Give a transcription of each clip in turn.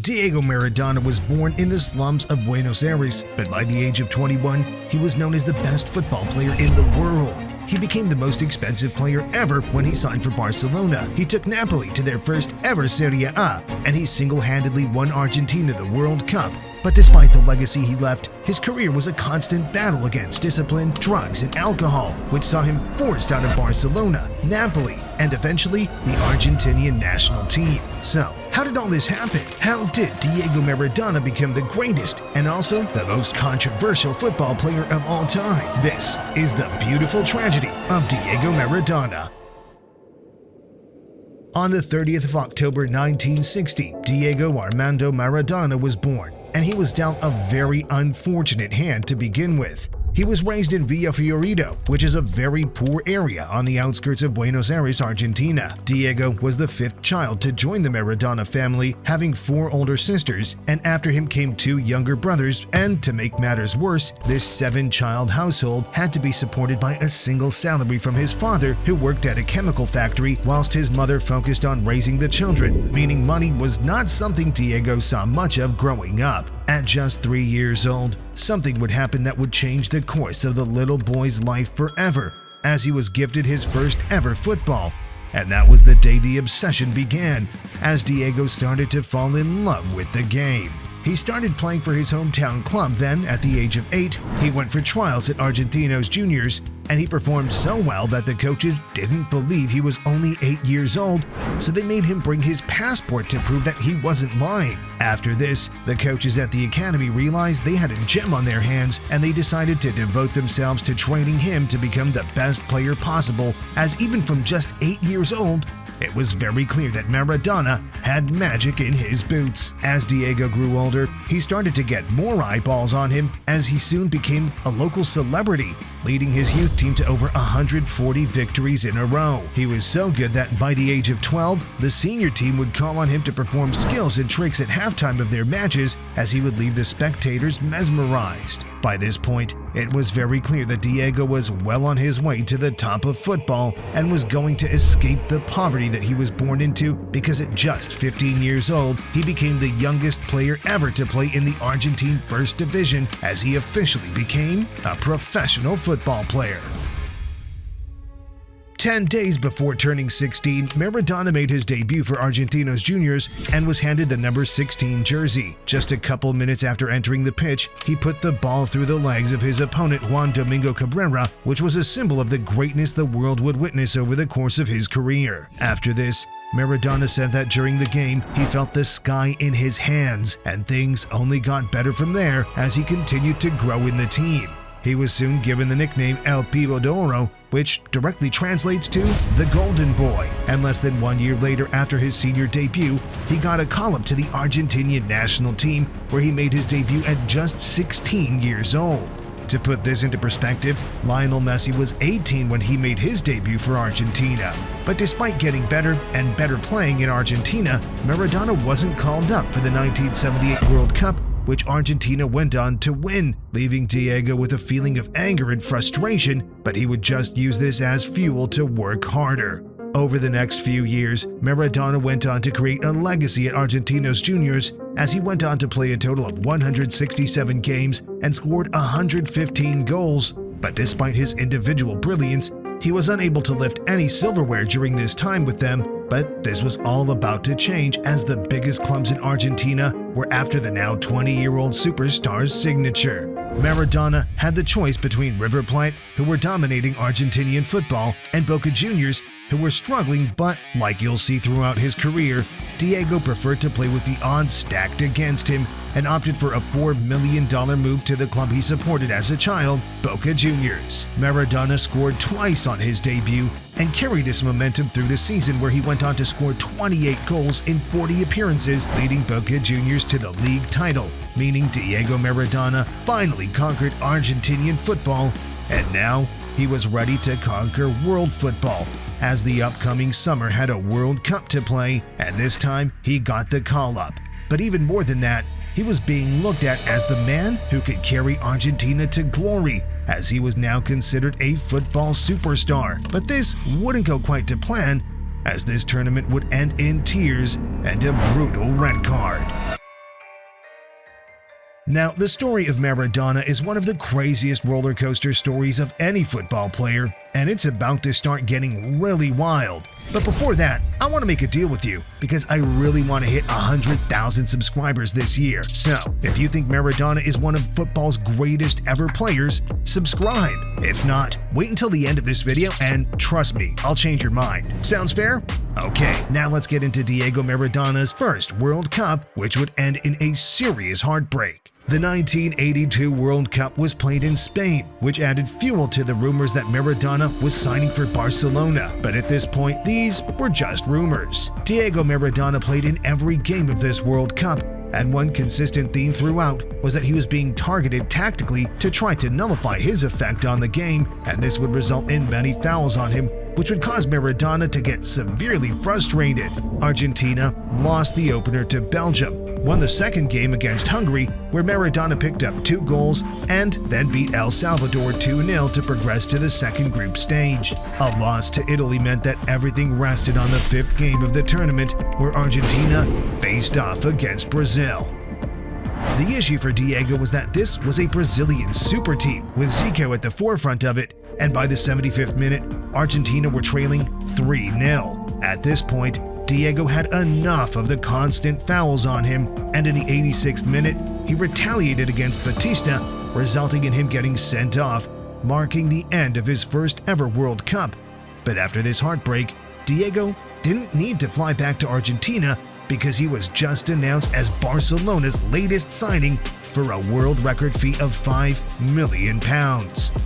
Diego Maradona was born in the slums of Buenos Aires, but by the age of 21, he was known as the best football player in the world. He became the most expensive player ever when he signed for Barcelona. He took Napoli to their first ever Serie A, and he single-handedly won Argentina the World Cup. But despite the legacy he left, his career was a constant battle against discipline, drugs, and alcohol, which saw him forced out of Barcelona, Napoli, and eventually the Argentinian national team. So, how did all this happen? How did Diego Maradona become the greatest and also the most controversial football player of all time? This is the beautiful tragedy of Diego Maradona. On the 30th of October 1960, Diego Armando Maradona was born, and he was dealt a very unfortunate hand to begin with. He was raised in Villa Fiorito, which is a very poor area on the outskirts of Buenos Aires, Argentina. Diego was the fifth child to join the Maradona family, having 4 older sisters, and after him came 2 younger brothers, and to make matters worse, this 7-child household had to be supported by a single salary from his father, who worked at a chemical factory, whilst his mother focused on raising the children, meaning money was not something Diego saw much of growing up. At just 3 years old, something would happen that would change the course of the little boy's life forever, as he was gifted his first ever football. And that was the day the obsession began, as Diego started to fall in love with the game. He started playing for his hometown club then. At the age of 8, he went for trials at Argentinos Juniors, and he performed so well that the coaches didn't believe he was only 8 years old, so they made him bring his passport to prove that he wasn't lying. After this, the coaches at the academy realized they had a gem on their hands, and they decided to devote themselves to training him to become the best player possible, as even from just 8 years old, it was very clear that Maradona had magic in his boots. As Diego grew older, he started to get more eyeballs on him, as he soon became a local celebrity, leading his youth team to over 140 victories in a row. He was so good that by the age of 12, the senior team would call on him to perform skills and tricks at halftime of their matches, as he would leave the spectators mesmerized. By this point, it was very clear that Diego was well on his way to the top of football and was going to escape the poverty that he was born into, because at just 15 years old, he became the youngest player ever to play in the Argentine First Division, as he officially became a professional football player. 10 days before turning 16, Maradona made his debut for Argentinos Juniors and was handed the number 16 jersey. Just a couple minutes after entering the pitch, he put the ball through the legs of his opponent Juan Domingo Cabrera, which was a symbol of the greatness the world would witness over the course of his career. After this, Maradona said that during the game, he felt the sky in his hands, and things only got better from there as he continued to grow in the team. He was soon given the nickname El Pivo de Oro, which directly translates to the Golden Boy, and less than 1 year later, after his senior debut, he got a call-up to the Argentinian national team, where he made his debut at just 16 years old. To put this into perspective, Lionel Messi was 18 when he made his debut for Argentina. But despite getting better and better playing in Argentina, Maradona wasn't called up for the 1978 World Cup, which Argentina went on to win, leaving Diego with a feeling of anger and frustration, but he would just use this as fuel to work harder. Over the next few years, Maradona went on to create a legacy at Argentinos Juniors, as he went on to play a total of 167 games and scored 115 goals. But despite his individual brilliance, he was unable to lift any silverware during this time with them. But this was all about to change, as the biggest clubs in Argentina were after the now 20-year-old superstar's signature. Maradona had the choice between River Plate, who were dominating Argentinian football, and Boca Juniors, who were struggling, but like you'll see throughout his career, Diego preferred to play with the odds stacked against him and opted for a $4 million move to the club he supported as a child, Boca Juniors. Maradona scored twice on his debut and carried this momentum through the season, where he went on to score 28 goals in 40 appearances, leading Boca Juniors to the league title, meaning Diego Maradona finally conquered Argentinian football, and now he was ready to conquer world football, as the upcoming summer had a World Cup to play, and this time he got the call-up. But even more than that, he was being looked at as the man who could carry Argentina to glory, as he was now considered a football superstar. But this wouldn't go quite to plan, as this tournament would end in tears and a brutal red card. Now, the story of Maradona is one of the craziest roller coaster stories of any football player, and it's about to start getting really wild. But before that, I want to make a deal with you because I really want to hit 100,000 subscribers this year. So, if you think Maradona is one of football's greatest ever players, subscribe. If not, wait until the end of this video and trust me, I'll change your mind. Sounds fair? Okay, now let's get into Diego Maradona's first World Cup, which would end in a serious heartbreak. The 1982 World Cup was played in Spain, which added fuel to the rumors that Maradona was signing for Barcelona, but at this point, these were just rumors. Diego Maradona played in every game of this World Cup, and one consistent theme throughout was that he was being targeted tactically to try to nullify his effect on the game, and this would result in many fouls on him, which would cause Maradona to get severely frustrated. Argentina lost the opener to Belgium, won the second game against Hungary, where Maradona picked up 2 goals and then beat El Salvador 2-0 to progress to the second group stage. A loss to Italy meant that everything rested on the 5th game of the tournament, where Argentina faced off against Brazil. The issue for Diego was that this was a Brazilian super team, with Zico at the forefront of it, and by the 75th minute, Argentina were trailing 3-0. At this point, Diego had enough of the constant fouls on him, and in the 86th minute, he retaliated against Batista, resulting in him getting sent off, marking the end of his first ever World Cup. But after this heartbreak, Diego didn't need to fly back to Argentina because he was just announced as Barcelona's latest signing for a world record fee of £5 million.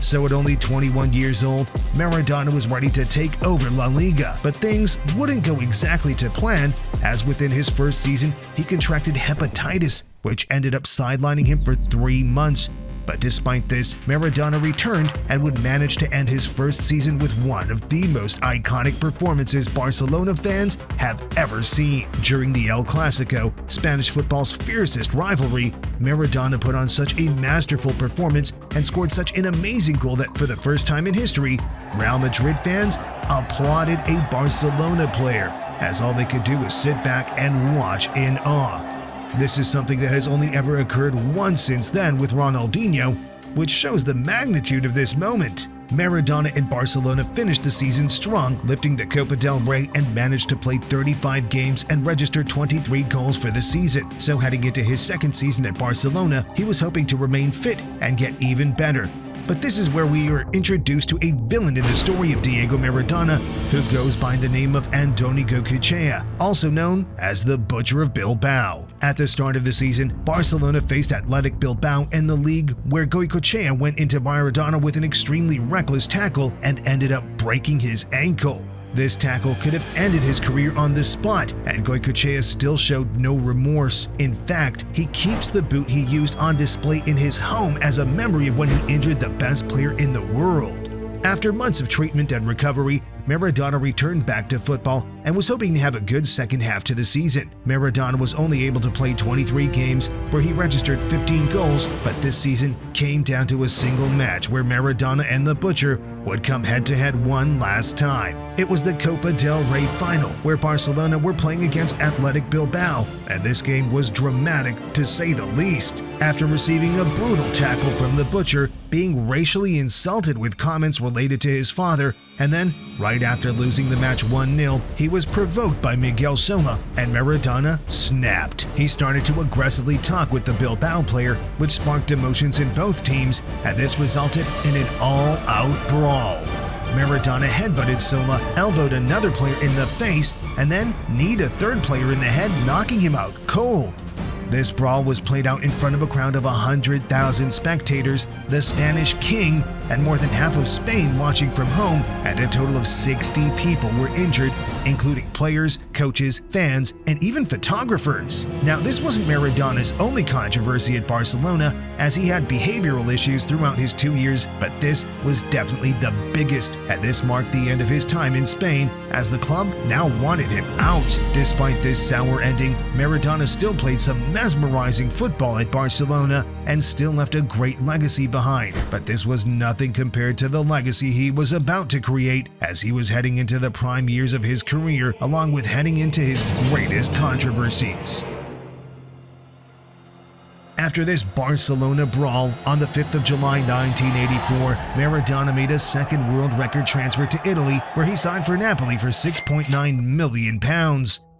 So at only 21 years old, Maradona was ready to take over La Liga, but things wouldn't go exactly to plan, as within his first season, he contracted hepatitis, which ended up sidelining him for 3 months. But despite this, Maradona returned and would manage to end his first season with one of the most iconic performances Barcelona fans have ever seen. During the El Clasico, Spanish football's fiercest rivalry, Maradona put on such a masterful performance and scored such an amazing goal that for the first time in history, Real Madrid fans applauded a Barcelona player, as all they could do was sit back and watch in awe. This is something that has only ever occurred once since then with Ronaldinho, which shows the magnitude of this moment. Maradona and Barcelona finished the season strong, lifting the Copa del Rey and managed to play 35 games and register 23 goals for the season. So heading into his second season at Barcelona, he was hoping to remain fit and get even better. But this is where we are introduced to a villain in the story of Diego Maradona, who goes by the name of Andoni Goicoechea, also known as the Butcher of Bilbao. At the start of the season, Barcelona faced Athletic Bilbao in the league, where Goicoechea went into Maradona with an extremely reckless tackle and ended up breaking his ankle. This tackle could have ended his career on the spot, and Goicoechea still showed no remorse. In fact, he keeps the boot he used on display in his home as a memory of when he injured the best player in the world. After months of treatment and recovery, Maradona returned back to football and was hoping to have a good second half to the season. Maradona was only able to play 23 games, where he registered 15 goals, but this season came down to a single match where Maradona and the Butcher would come head-to-head one last time. It was the Copa del Rey final, where Barcelona were playing against Athletic Bilbao, and this game was dramatic to say the least. After receiving a brutal tackle from the Butcher, being racially insulted with comments related to his father, and then, right after losing the match 1-0, he was provoked by Miguel Sola, and Maradona snapped. He started to aggressively talk with the Bilbao player, which sparked emotions in both teams, and this resulted in an all-out brawl. Maradona headbutted Sola, elbowed another player in the face, and then kneed a third player in the head, knocking him out cold. This brawl was played out in front of a crowd of 100,000 spectators, the Spanish king, and more than half of Spain watching from home, and a total of 60 people were injured, including players, coaches, fans, and even photographers. Now, this wasn't Maradona's only controversy at Barcelona, as he had behavioral issues throughout his 2 years, but this was definitely the biggest, and this marked the end of his time in Spain, as the club now wanted him out. Despite this sour ending, Maradona still played some mesmerizing football at Barcelona and still left a great legacy behind, but this was nothing compared to the legacy he was about to create as he was heading into the prime years of his career, along with heading into his greatest controversies. After this Barcelona brawl on the 5th of July 1984, Maradona made a second world record transfer to Italy, where he signed for Napoli for £6.9 million.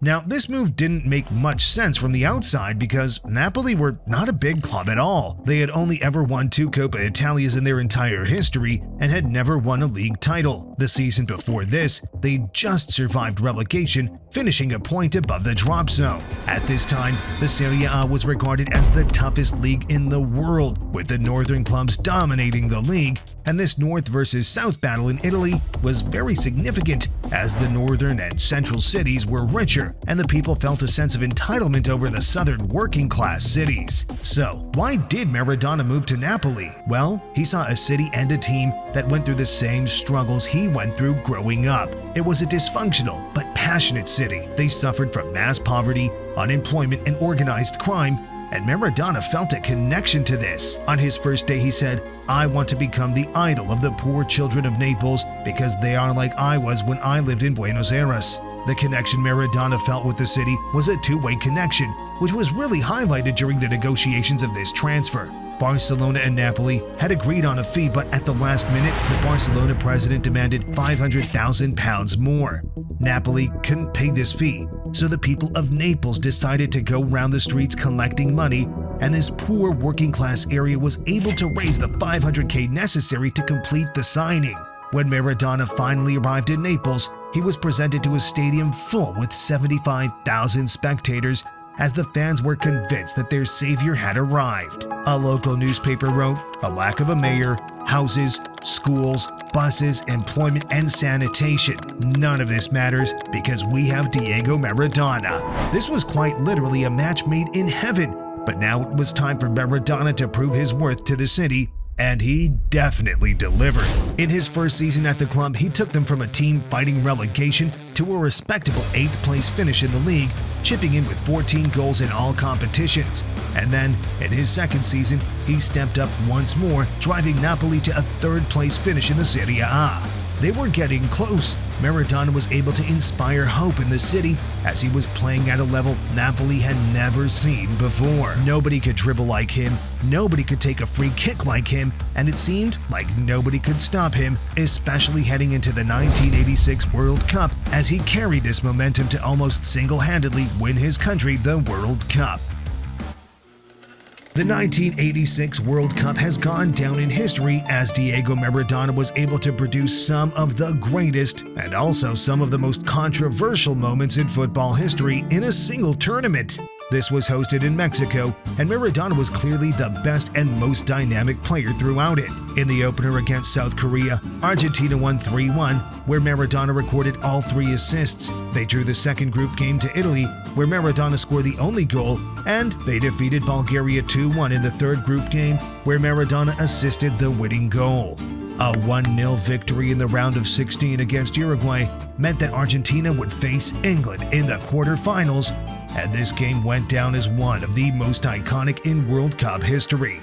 Now, this move didn't make much sense from the outside because Napoli were not a big club at all. They had only ever won 2 Coppa Italias in their entire history and had never won a league title. The season before this, they just survived relegation, finishing a point above the drop zone. At this time, the Serie A was regarded as the toughest league in the world, with the northern clubs dominating the league, and this north versus south battle in Italy was very significant, as the northern and central cities were richer, and the people felt a sense of entitlement over the southern working-class cities. So, why did Maradona move to Napoli? Well, he saw a city and a team that went through the same struggles he went through growing up. It was a dysfunctional but passionate city. They suffered from mass poverty, unemployment, and organized crime, and Maradona felt a connection to this. On his first day, he said, "I want to become the idol of the poor children of Naples because they are like I was when I lived in Buenos Aires." The connection Maradona felt with the city was a two-way connection, which was really highlighted during the negotiations of this transfer. Barcelona and Napoli had agreed on a fee, but at the last minute, the Barcelona president demanded £500,000 more. Napoli couldn't pay this fee, so the people of Naples decided to go round the streets collecting money, and this poor working-class area was able to raise the $500K necessary to complete the signing. When Maradona finally arrived in Naples, he was presented to a stadium full with 75,000 spectators, as the fans were convinced that their savior had arrived. A local newspaper wrote, "A lack of a mayor, houses, schools, buses, employment, and sanitation. None of this matters because we have Diego Maradona." This was quite literally a match made in heaven, but now it was time for Maradona to prove his worth to the city, and he definitely delivered. In his first season at the club, he took them from a team fighting relegation to a respectable 8th place finish in the league, chipping in with 14 goals in all competitions. And then, in his second season, he stepped up once more, driving Napoli to a 3rd place finish in the Serie A. They were getting close. Maradona was able to inspire hope in the city as he was playing at a level Napoli had never seen before. Nobody could dribble like him, nobody could take a free kick like him, and it seemed like nobody could stop him, especially heading into the 1986 World Cup, as he carried this momentum to almost single-handedly win his country the World Cup. The 1986 World Cup has gone down in history as Diego Maradona was able to produce some of the greatest and also some of the most controversial moments in football history in a single tournament. This was hosted in Mexico, and Maradona was clearly the best and most dynamic player throughout it. In the opener against South Korea, Argentina won 3-1, where Maradona recorded all 3 assists. They drew the second group game to Italy, where Maradona scored the only goal, and they defeated Bulgaria 2-1 in the third group game, where Maradona assisted the winning goal. A 1-0 victory in the round of 16 against Uruguay meant that Argentina would face England in the quarterfinals, and this game went down as one of the most iconic in World Cup history.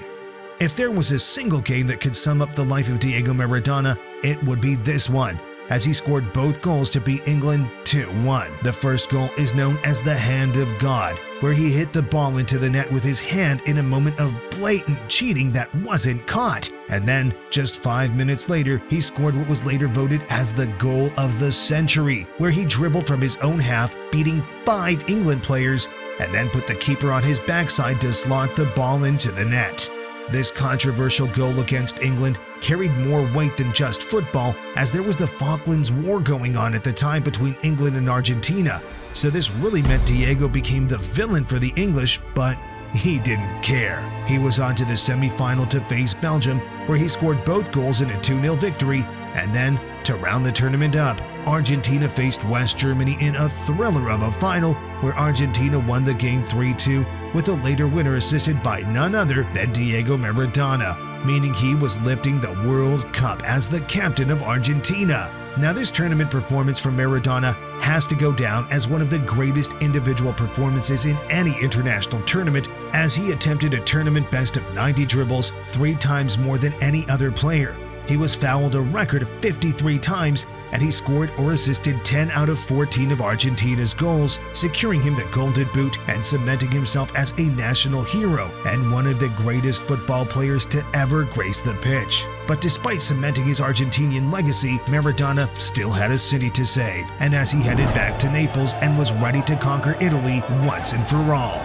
If there was a single game that could sum up the life of Diego Maradona, it would be this one, as he scored both goals to beat England 2-1. The first goal is known as the Hand of God, where he hit the ball into the net with his hand in a moment of blatant cheating that wasn't caught. And then, just 5 minutes later, he scored what was later voted as the goal of the century, where he dribbled from his own half, beating 5 England players, and then put the keeper on his backside to slot the ball into the net. This controversial goal against England carried more weight than just football, as there was the Falklands War going on at the time between England and Argentina. So this really meant Diego became the villain for the English, but he didn't care. He was on to the semi-final to face Belgium, where he scored both goals in a 2-0 victory, and then, to round the tournament up, Argentina faced West Germany in a thriller of a final, where Argentina won the game 3-2, with a later winner assisted by none other than Diego Maradona, meaning he was lifting the World Cup as the captain of Argentina. Now, this tournament performance from Maradona has to go down as one of the greatest individual performances in any international tournament, as he attempted a tournament best of 90 dribbles, 3 times more than any other player. He was fouled a record of 53 times, and he scored or assisted 10 out of 14 of Argentina's goals, securing him the Golden Boot and cementing himself as a national hero and one of the greatest football players to ever grace the pitch. But despite cementing his Argentinian legacy, Maradona still had a city to save, and as he headed back to Naples and was ready to conquer Italy once and for all.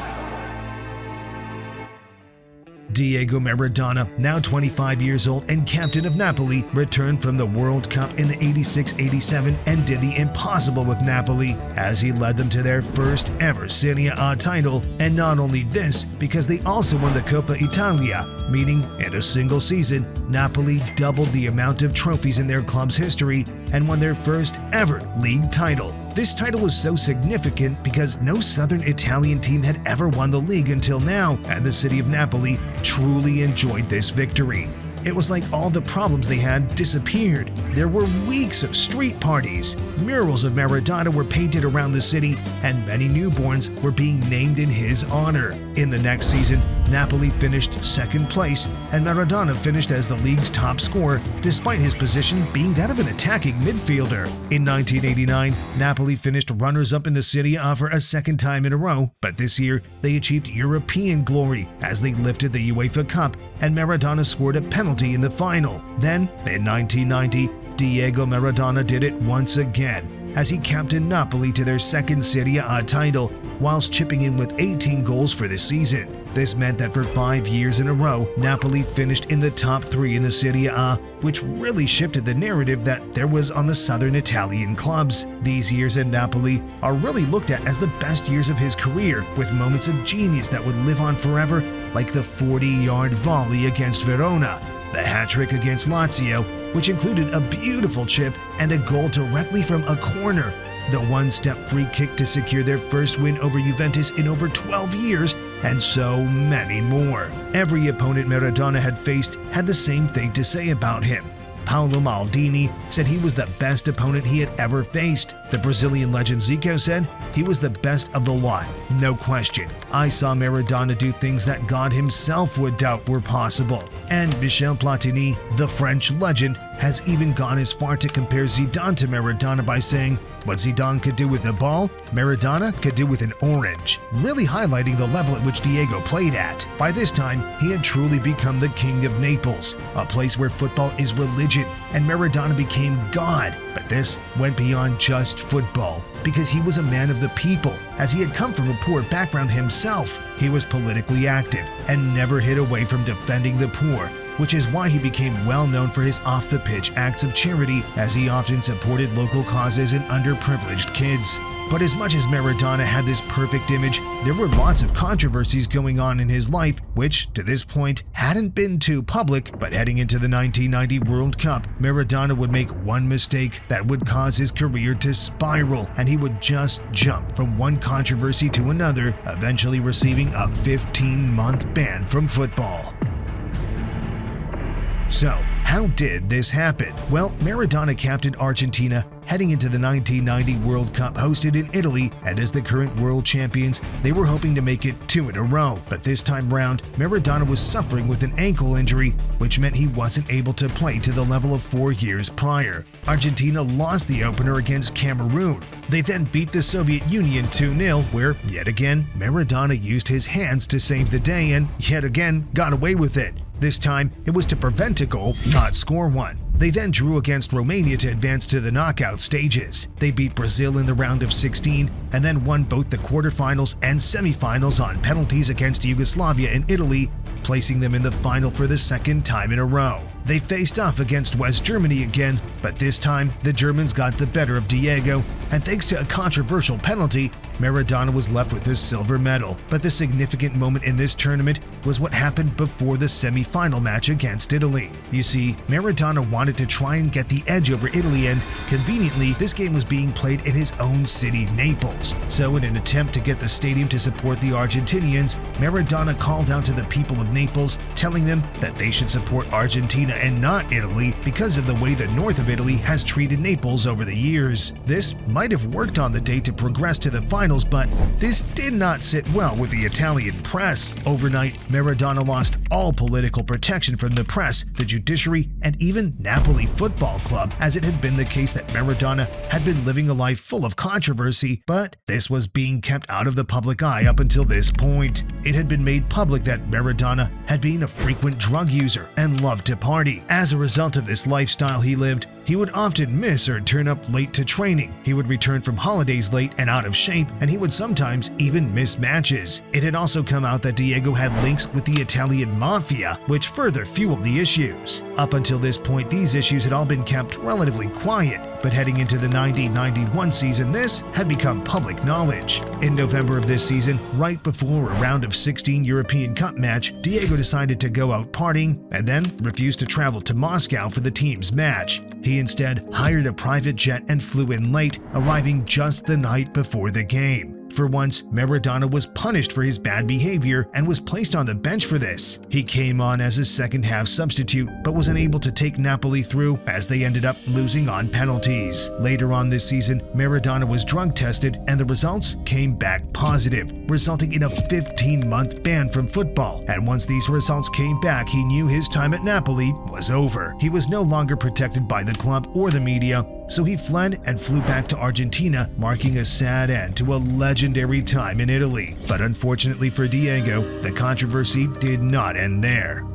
Diego Maradona, now 25 years old and captain of Napoli, returned from the World Cup in the 86-87 and did the impossible with Napoli as he led them to their first ever Serie A title. And not only this, because they also won the Coppa Italia, meaning in a single season, Napoli doubled the amount of trophies in their club's history and won their first ever league title. This title was so significant because no southern Italian team had ever won the league until now, and the city of Napoli truly enjoyed this victory. It was like all the problems they had disappeared. There were weeks of street parties, murals of Maradona were painted around the city, and many newborns were being named in his honor. In the next season, Napoli finished second place, and Maradona finished as the league's top scorer, despite his position being that of an attacking midfielder. In 1989, Napoli finished runners-up in the Serie A for a second time in a row, but this year they achieved European glory as they lifted the UEFA Cup, and Maradona scored a penalty in the final. Then, in 1990, Diego Maradona did it once again, as he captained Napoli to their second Serie A title, whilst chipping in with 18 goals for the season. This meant that for 5 years in a row, Napoli finished in the top 3 in the Serie A, which really shifted the narrative that there was on the southern Italian clubs. These years at Napoli are really looked at as the best years of his career, with moments of genius that would live on forever, like the 40-yard volley against Verona, the hat-trick against Lazio, which included a beautiful chip and a goal directly from a corner, the one-step free kick to secure their first win over Juventus in over 12 years, and so many more. Every opponent Maradona had faced had the same thing to say about him. Paolo Maldini said he was the best opponent he had ever faced. The Brazilian legend Zico said he was the best of the lot, no question. I saw Maradona do things that God himself would doubt were possible. And Michel Platini, the French legend, has even gone as far to compare Zidane to Maradona by saying, what Zidane could do with the ball, Maradona could do with an orange, really highlighting the level at which Diego played at. By this time, he had truly become the king of Naples, a place where football is religion, and Maradona became God. But this went beyond just football, because he was a man of the people, as he had come from a poor background himself. He was politically active and never hid away from defending the poor, which is why he became well known for his off-the-pitch acts of charity, as he often supported local causes and underprivileged kids. But as much as Maradona had this perfect image, there were lots of controversies going on in his life, which, to this point, hadn't been too public. But heading into the 1990 World Cup, Maradona would make one mistake that would cause his career to spiral, and he would just jump from one controversy to another, eventually receiving a 15-month ban from football. So, how did this happen? Well, Maradona captained Argentina heading into the 1990 World Cup hosted in Italy, and as the current world champions, they were hoping to make it 2 in a row. But this time round, Maradona was suffering with an ankle injury, which meant he wasn't able to play to the level of 4 years prior. Argentina lost the opener against Cameroon. They then beat the Soviet Union 2-0, where, yet again, Maradona used his hands to save the day and, yet again, got away with it. This time, it was to prevent a goal, not score one. They then drew against Romania to advance to the knockout stages. They beat Brazil in the round of 16 and then won both the quarterfinals and semifinals on penalties against Yugoslavia and Italy, placing them in the final for the second time in a row. They faced off against West Germany again, but this time the Germans got the better of Diego, and thanks to a controversial penalty, Maradona was left with his silver medal. But the significant moment in this tournament was what happened before the semi-final match against Italy. You see, Maradona wanted to try and get the edge over Italy, and conveniently, this game was being played in his own city, Naples. So in an attempt to get the stadium to support the Argentinians, Maradona called out to the people of Naples, telling them that they should support Argentina and not Italy because of the way the north of Italy has treated Naples over the years. This might have worked on the day to progress to the final, finals, but this did not sit well with the Italian press. Overnight, Maradona lost all political protection from the press, the judiciary, and even Napoli Football Club, as it had been the case that Maradona had been living a life full of controversy, but this was being kept out of the public eye up until this point. It had been made public that Maradona had been a frequent drug user and loved to party. As a result of this lifestyle he lived, he would often miss or turn up late to training. He would return from holidays late and out of shape, and he would sometimes even miss matches. It had also come out that Diego had links with the Italian mafia, which further fueled the issues. Up until this point, these issues had all been kept relatively quiet, but heading into the 1991 season, this had become public knowledge. In November of this season, right before a round of 16 European Cup match, Diego decided to go out partying and then refused to travel to Moscow for the team's match. He instead hired a private jet and flew in late, arriving just the night before the game. For once, Maradona was punished for his bad behavior and was placed on the bench for this. He came on as a second-half substitute, but was unable to take Napoli through as they ended up losing on penalties. Later on this season, Maradona was drug tested and the results came back positive, resulting in a 15-month ban from football. And once these results came back, he knew his time at Napoli was over. He was no longer protected by the club or the media, so he fled and flew back to Argentina, marking a sad end to a legendary time in Italy. But unfortunately for Diego, the controversy did not end there.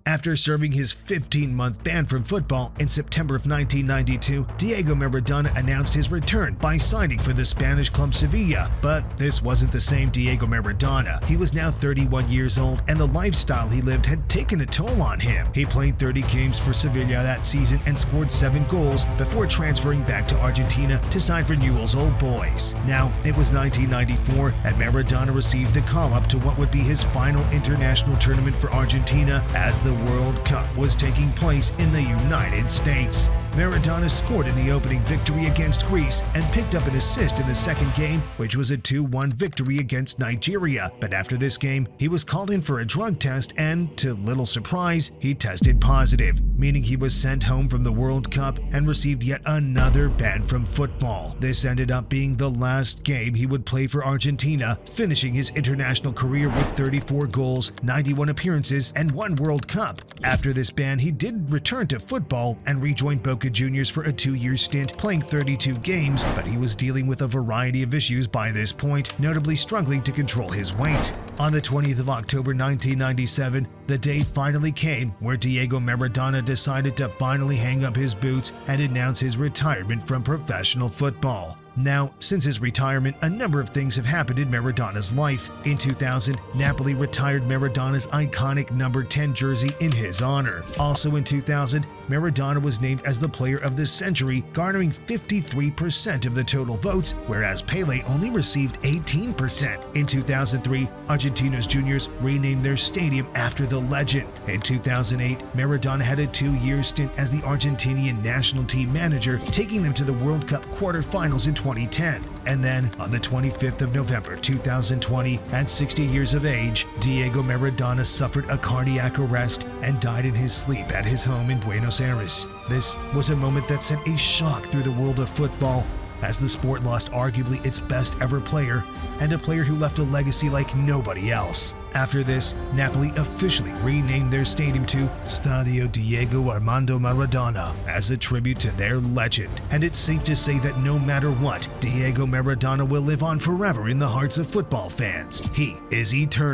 After serving his 15-month ban from football in September of 1992, Diego Maradona announced his return by signing for the Spanish club Sevilla. But this wasn't the same Diego Maradona. He was now 31 years old, and the lifestyle he lived had taken a toll on him. He played 30 games for Sevilla that season and scored 7 goals before transferring back to Argentina to sign for Newell's Old Boys. Now, it was 1994, and Maradona received the call-up to what would be his final international tournament for Argentina as the World Cup was taking place in the United States. Maradona scored in the opening victory against Greece and picked up an assist in the second game, which was a 2-1 victory against Nigeria. But after this game, he was called in for a drug test and, to little surprise, he tested positive, meaning he was sent home from the World Cup and received yet another ban from football. This ended up being the last game he would play for Argentina, finishing his international career with 34 goals, 91 appearances, and 1 World Cup. After this ban, he did return to football and rejoined Boca Juniors for a 2-year stint, playing 32 games, but he was dealing with a variety of issues by this point, notably struggling to control his weight. On the 20th of October 1997, the day finally came where Diego Maradona decided to finally hang up his boots and announce his retirement from professional football. Now, since his retirement, a number of things have happened in Maradona's life. In 2000, Napoli retired Maradona's iconic number 10 jersey in his honor. Also in 2000, Maradona was named as the player of the century, garnering 53% of the total votes, whereas Pelé only received 18%. In 2003, Argentinos Juniors renamed their stadium after the legend. In 2008, Maradona had a 2-year stint as the Argentinian national team manager, taking them to the World Cup quarterfinals in 2010. And then, on the 25th of November 2020, at 60 years of age, Diego Maradona suffered a cardiac arrest and died in his sleep at his home in Buenos Aires. This was a moment that sent a shock through the world of football, as the sport lost arguably its best ever player, and a player who left a legacy like nobody else. After this, Napoli officially renamed their stadium to Stadio Diego Armando Maradona as a tribute to their legend. And it's safe to say that no matter what, Diego Maradona will live on forever in the hearts of football fans. He is eternal.